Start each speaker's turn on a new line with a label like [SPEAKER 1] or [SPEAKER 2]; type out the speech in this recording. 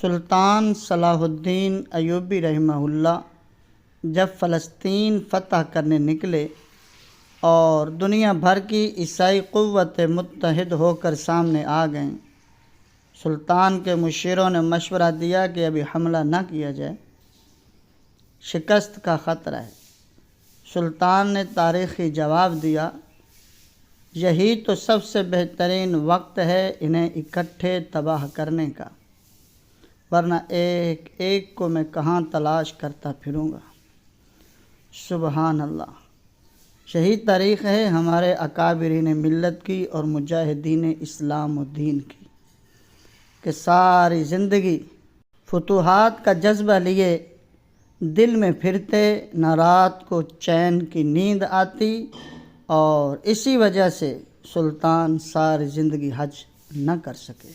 [SPEAKER 1] سلطان صلاح الدین ایوبی رحمہ اللہ جب فلسطین فتح کرنے نکلے اور دنیا بھر کی عیسائی قوتیں متحد ہو کر سامنے آ گئیں، سلطان کے مشیروں نے مشورہ دیا کہ ابھی حملہ نہ کیا جائے، شکست کا خطرہ ہے۔ سلطان نے تاریخی جواب دیا، یہی تو سب سے بہترین وقت ہے انہیں اکٹھے تباہ کرنے کا، ورنہ ایک ایک کو میں کہاں تلاش کرتا پھروں گا۔ سبحان اللہ، یہی تاریخ ہے ہمارے اکابرین ملت کی اور مجاہدین اسلام و دین کی، کہ ساری زندگی فتوحات کا جذبہ لیے دل میں پھرتے، نہ رات کو چین کی نیند آتی، اور اسی وجہ سے سلطان ساری زندگی حج نہ کر سکے۔